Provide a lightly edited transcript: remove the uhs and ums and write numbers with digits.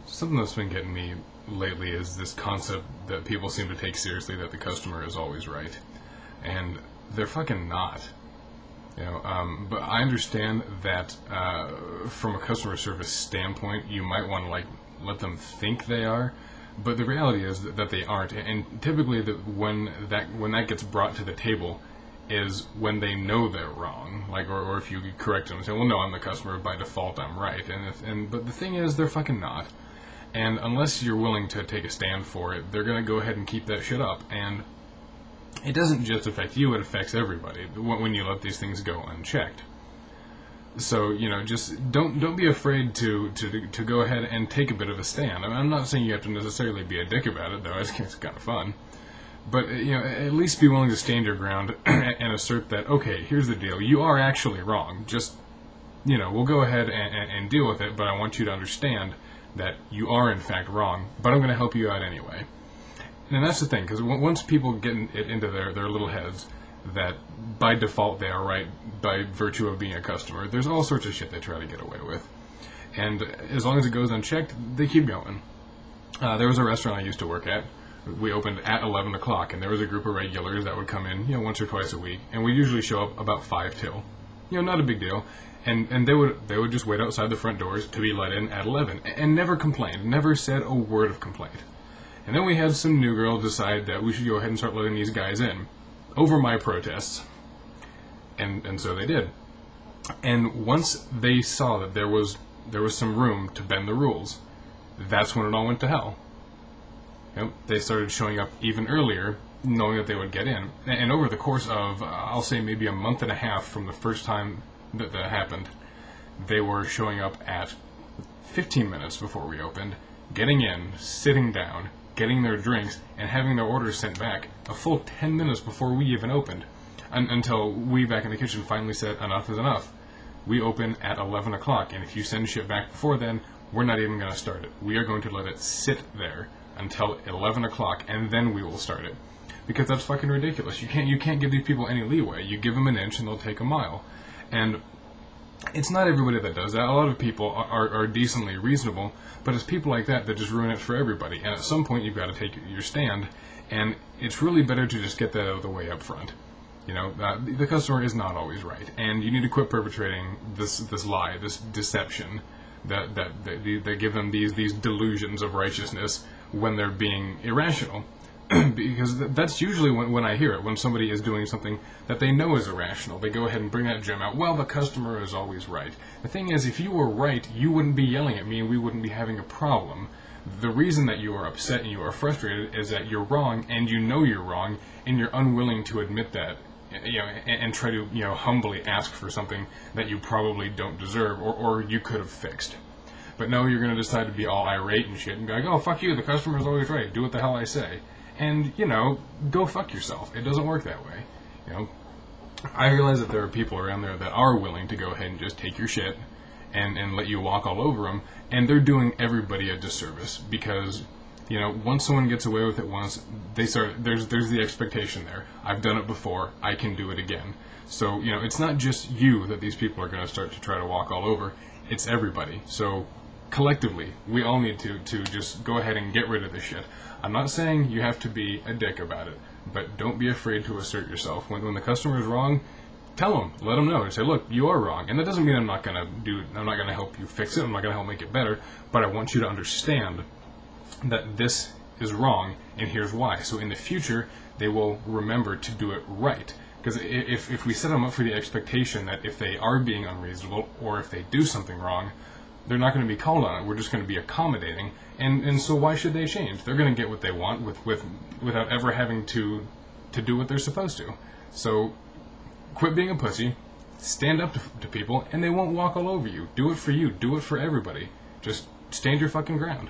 Something that's been getting me lately is this concept that people seem to take seriously, that the customer is always right, and they're fucking not. But I understand that from a customer service standpoint, you might want to let them think they are, but the reality is that they aren't. And typically, when that gets brought to the table, is when they know they're wrong, or if you correct them and say, well, no, I'm the customer, by default I'm right, but the thing is, they're fucking not. And unless you're willing to take a stand for it, they're going to go ahead and keep that shit up. And it doesn't just affect you, it affects everybody when you let these things go unchecked. So, just don't be afraid to go ahead and take a bit of a stand. I'm not saying you have to necessarily be a dick about it, though. It's kind of fun. But, at least be willing to stand your ground and assert that, okay, here's the deal. You are actually wrong. Just, we'll go ahead and deal with it, but I want you to understand that you are in fact wrong, but I'm going to help you out anyway. And that's the thing, because once people get it into their little heads that by default they are right by virtue of being a customer, there's all sorts of shit they try to get away with. And as long as it goes unchecked, they keep going. There was a restaurant I used to work at. We opened at 11 o'clock, and there was a group of regulars that would come in, once or twice a week, and we usually show up about 5 till. Not a big deal. And they would just wait outside the front doors to be let in at 11, and never complained, never said a word of complaint. And then we had some new girl decide that we should go ahead and start letting these guys in, over my protests. And so they did. And once they saw that there was some room to bend the rules, that's when it all went to hell. They started showing up even earlier, knowing that they would get in. And over the course of, I'll say maybe a month and a half from the first time that happened, they were showing up at 15 minutes before we opened, getting in, sitting down, getting their drinks, and having their orders sent back a full 10 minutes before we even opened, until we back in the kitchen finally said, enough is enough. We open at 11 o'clock, and if you send shit back before then, we're not even going to start it. We are going to let it sit there until 11 o'clock, and then we will start it. Because that's fucking ridiculous. You can't give these people any leeway. You give them an inch and they'll take a mile. And it's not everybody that does that. A lot of people are decently reasonable, but it's people like that just ruin it for everybody. And at some point, you've got to take your stand, and it's really better to just get that out of the way up front. The customer is not always right, and you need to quit perpetrating this lie, this deception, that they give them these delusions of righteousness when they're being irrational. Because that's usually when I hear it, when somebody is doing something that they know is irrational. They go ahead and bring that gem out. Well, the customer is always right. The thing is, if you were right, you wouldn't be yelling at me and we wouldn't be having a problem. The reason that you are upset and you are frustrated is that you're wrong, and you know you're wrong, and you're unwilling to admit that, and try to, humbly ask for something that you probably don't deserve or you could have fixed. But no, you're going to decide to be all irate and shit and be like, oh, fuck you, the customer's always right. Do what the hell I say. And, go fuck yourself. It doesn't work that way. I realize that there are people around there that are willing to go ahead and just take your shit and let you walk all over them, and they're doing everybody a disservice because, once someone gets away with it once, there's the expectation there. I've done it before, I can do it again. So, it's not just you that these people are going to start to try to walk all over, it's everybody. So, collectively, we all need to just go ahead and get rid of this shit. I'm not saying you have to be a dick about it, but don't be afraid to assert yourself. When the customer is wrong, tell them, let them know, and say, look, you are wrong. And that doesn't mean I'm not going to help you fix it, I'm not going to help make it better, but I want you to understand that this is wrong, and here's why. So in the future, they will remember to do it right. Because if we set them up for the expectation that if they are being unreasonable, or if they do something wrong, they're not going to be called on it. We're just going to be accommodating. And so why should they change? They're going to get what they want without ever having to do what they're supposed to. So quit being a pussy. Stand up to people, and they won't walk all over you. Do it for you. Do it for everybody. Just stand your fucking ground.